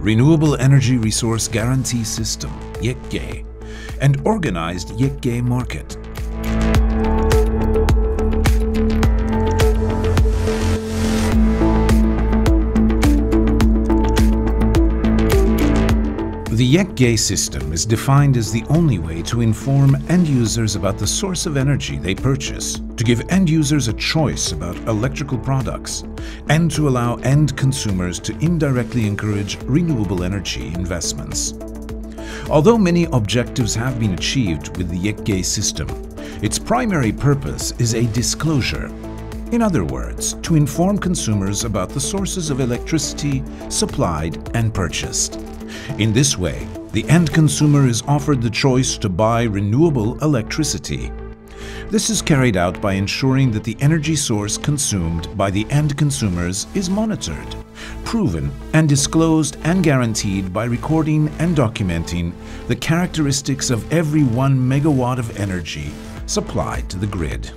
Renewable Energy Resource Guarantee System, Yek-G, and organized Yek-G market. The Yek-G system is defined as the only way to inform end users about the source of energy they purchase, to give end users a choice about electrical products, and to allow end consumers to indirectly encourage renewable energy investments. Although many objectives have been achieved with the Yek-G system, its primary purpose is a disclosure. In other words, to inform consumers about the sources of electricity supplied and purchased. In this way, the end consumer is offered the choice to buy renewable electricity. This is carried out by ensuring that the energy source consumed by the end consumers is monitored, proven and disclosed and guaranteed by recording and documenting the characteristics of every 1 megawatt of energy supplied to the grid.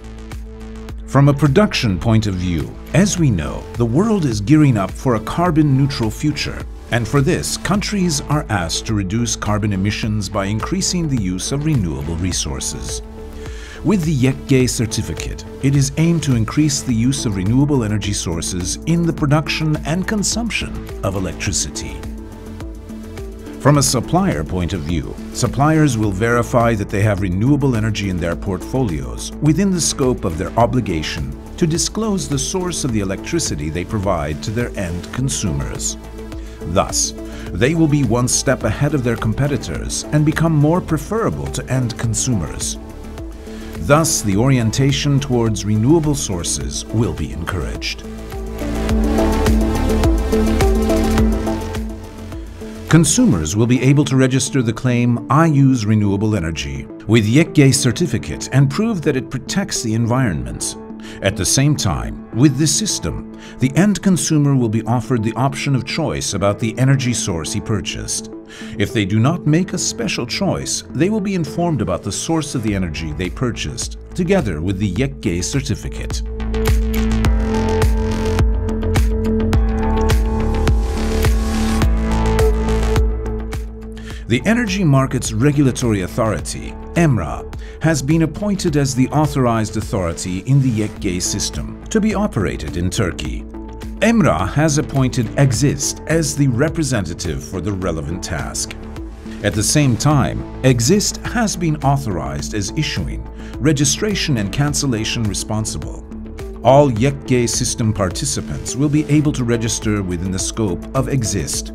From a production point of view, as we know, the world is gearing up for a carbon-neutral future. And for this, countries are asked to reduce carbon emissions by increasing the use of renewable resources. With the Yek-G certificate, it is aimed to increase the use of renewable energy sources in the production and consumption of electricity. From a supplier point of view, suppliers will verify that they have renewable energy in their portfolios within the scope of their obligation to disclose the source of the electricity they provide to their end consumers. Thus, they will be one step ahead of their competitors and become more preferable to end consumers. Thus, the orientation towards renewable sources will be encouraged. Consumers will be able to register the claim, "I use renewable energy," with Yek-G certificate and prove that it protects the environment. At the same time, with this system, the end consumer will be offered the option of choice about the energy source he purchased. If they do not make a special choice, they will be informed about the source of the energy they purchased, together with the Yek-G certificate. The Energy Markets Regulatory Authority, EMRA, has been appointed as the authorized authority in the Yek-G system to be operated in Turkey. EMRA has appointed Exist as the representative for the relevant task. At the same time, Exist has been authorized as issuing, registration and cancellation responsible. All Yek-G system participants will be able to register within the scope of Exist,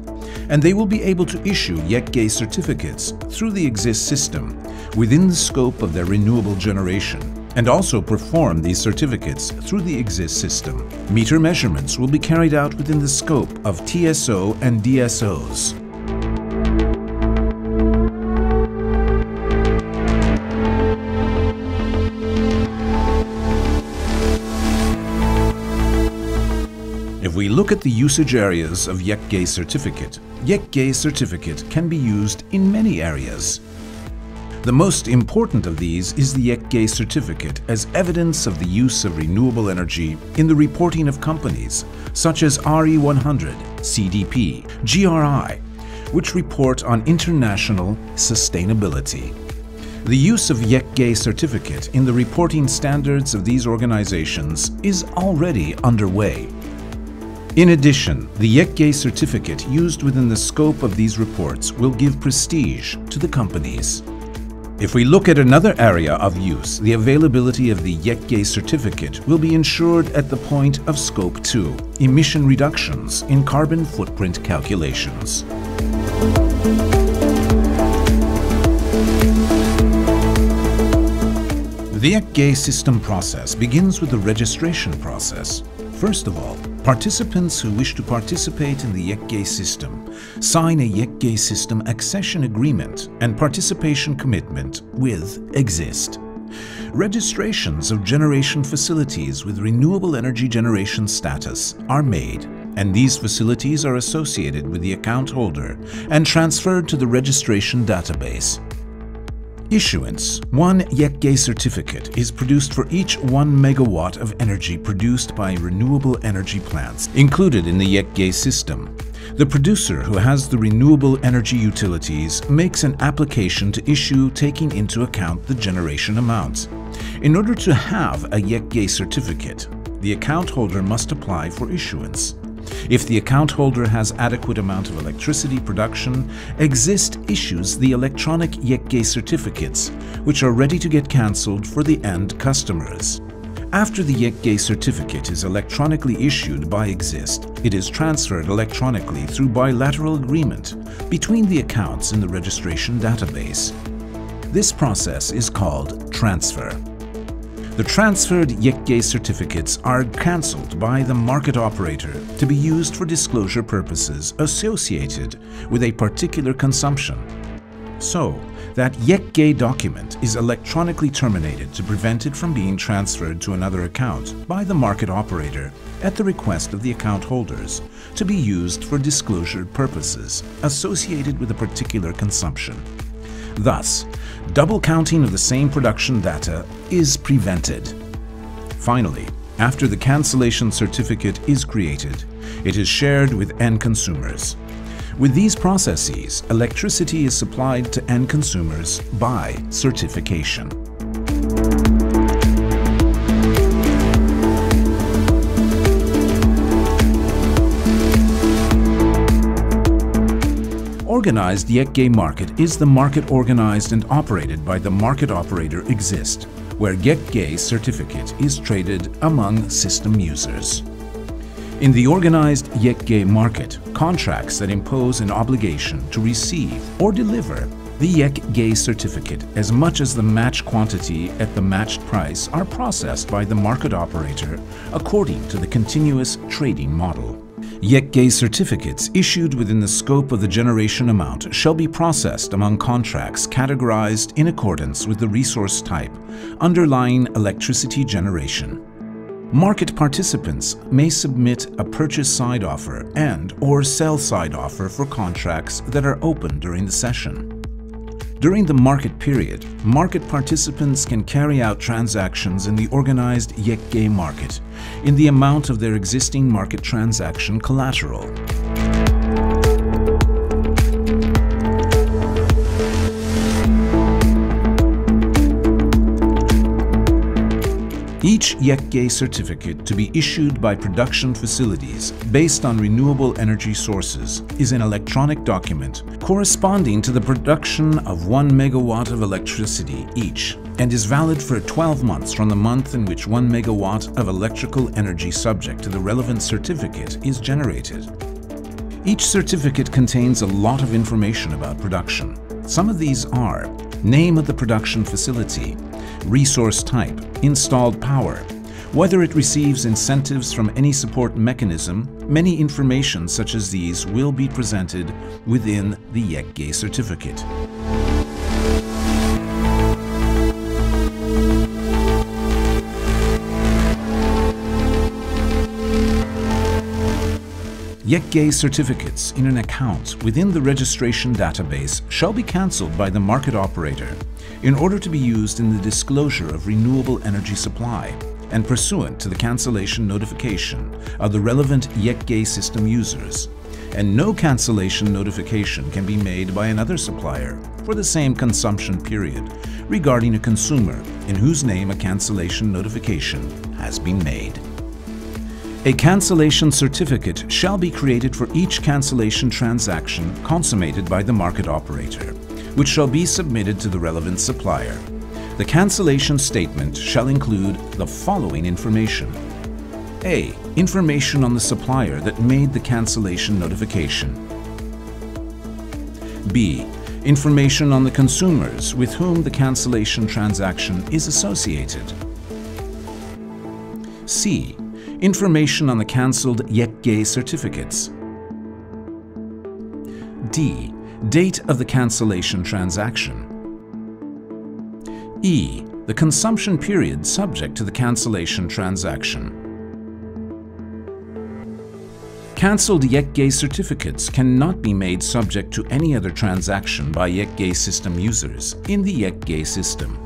and they will be able to issue Yek-G certificates through the Exist system within the scope of their renewable generation, and also perform these certificates through the Exist system. Meter measurements will be carried out within the scope of TSO and DSOs. If we look at the usage areas of Yek-G certificate, Yek-G certificate can be used in many areas. The most important of these is the Yek-G certificate as evidence of the use of renewable energy in the reporting of companies such as RE100, CDP, GRI, which report on international sustainability. The use of Yek-G certificate in the reporting standards of these organizations is already underway. In addition, the Yek-G certificate used within the scope of these reports will give prestige to the companies. If we look at another area of use, the availability of the Yek-G certificate will be ensured at the point of Scope 2, emission reductions in carbon footprint calculations. The Yek-G system process begins with the registration process. First of all, participants who wish to participate in the Yek-G system sign a Yek-G system accession agreement and participation commitment with Exist. Registrations of generation facilities with renewable energy generation status are made, and these facilities are associated with the account holder and transferred to the registration database. Issuance. One Yek-G certificate is produced for each 1 megawatt of energy produced by renewable energy plants included in the Yek-G system. The producer who has the renewable energy utilities makes an application to issue taking into account the generation amount. In order to have a Yek-G certificate, the account holder must apply for issuance. If the account holder has adequate amount of electricity production, Exist issues the electronic Yek-G certificates, which are ready to get cancelled for the end customers. After the Yek-G certificate is electronically issued by Exist, it is transferred electronically through bilateral agreement between the accounts in the registration database. This process is called transfer. The transferred Yek-G certificates are cancelled by the market operator to be used for disclosure purposes associated with a particular consumption. So, that Yek-G document is electronically terminated to prevent it from being transferred to another account by the market operator at the request of the account holders to be used for disclosure purposes associated with a particular consumption. Thus, double counting of the same production data is prevented. Finally, after the cancellation certificate is created, it is shared with end consumers. With these processes, electricity is supplied to end consumers by certification. Organized Yek-G market is the market organized and operated by the market operator Exist, where Yek-G certificate is traded among system users. In the organized Yek-G market, contracts that impose an obligation to receive or deliver the Yek-G certificate as much as the match quantity at the matched price are processed by the market operator according to the continuous trading model. Yek-G certificates issued within the scope of the generation amount shall be processed among contracts categorized in accordance with the resource type underlying electricity generation. Market participants may submit a purchase side offer and/or sell side offer for contracts that are open during the session. During the market period, market participants can carry out transactions in the organized Yek-G market in the amount of their existing market transaction collateral. Each Yek-G certificate to be issued by production facilities based on renewable energy sources is an electronic document corresponding to the production of 1 megawatt of electricity each and is valid for 12 months from the month in which 1 megawatt of electrical energy subject to the relevant certificate is generated. Each certificate contains a lot of information about production. Some of these are name of the production facility, resource type, installed power, whether it receives incentives from any support mechanism. Many information such as these will be presented within the Yek-G certificate. Yek-G certificates in an account within the registration database shall be cancelled by the market operator in order to be used in the disclosure of renewable energy supply and pursuant to the cancellation notification of the relevant Yek-G system users, and no cancellation notification can be made by another supplier for the same consumption period regarding a consumer in whose name a cancellation notification has been made. A cancellation certificate shall be created for each cancellation transaction consummated by the market operator, which shall be submitted to the relevant supplier. The cancellation statement shall include the following information. A. Information on the supplier that made the cancellation notification. B. Information on the consumers with whom the cancellation transaction is associated. C. Information on the cancelled Yek-G certificates. D. Date of the cancellation transaction. E. The consumption period subject to the cancellation transaction. Cancelled Yek-G certificates cannot be made subject to any other transaction by Yek-G system users in the Yek-G system.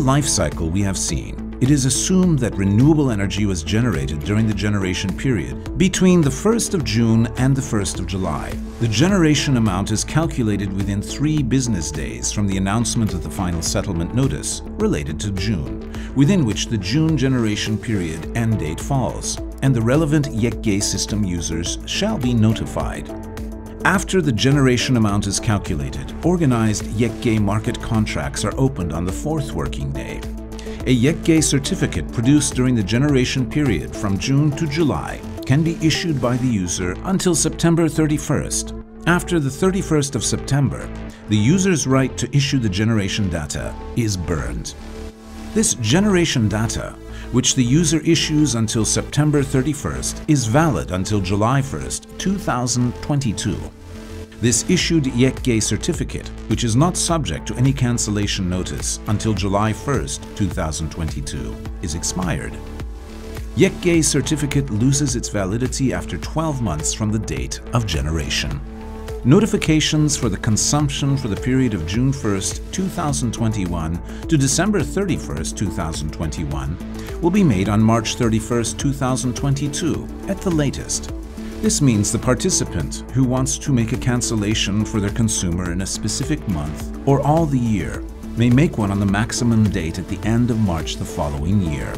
life cycle we have seen, it is assumed that renewable energy was generated during the generation period between the 1st of June and the 1st of July. The generation amount is calculated within 3 business days from the announcement of the final settlement notice related to June, within which the June generation period end date falls, and the relevant Yek-G system users shall be notified. After the generation amount is calculated, organized Yek-G market contracts are opened on the 4th working day. A Yek-G certificate produced during the generation period from June to July can be issued by the user until September 31st. After the 31st of September, the user's right to issue the generation data is burned. This generation data, which the user issues until September 31st, is valid until July 1st, 2022. This issued Yek-G certificate, which is not subject to any cancellation notice until July 1st, 2022, is expired. Yek-G certificate loses its validity after 12 months from the date of generation. Notifications for the consumption for the period of June 1st, 2021 to December 31st, 2021 will be made on March 31st, 2022 at the latest. This means the participant who wants to make a cancellation for their consumer in a specific month or all the year may make one on the maximum date at the end of March the following year.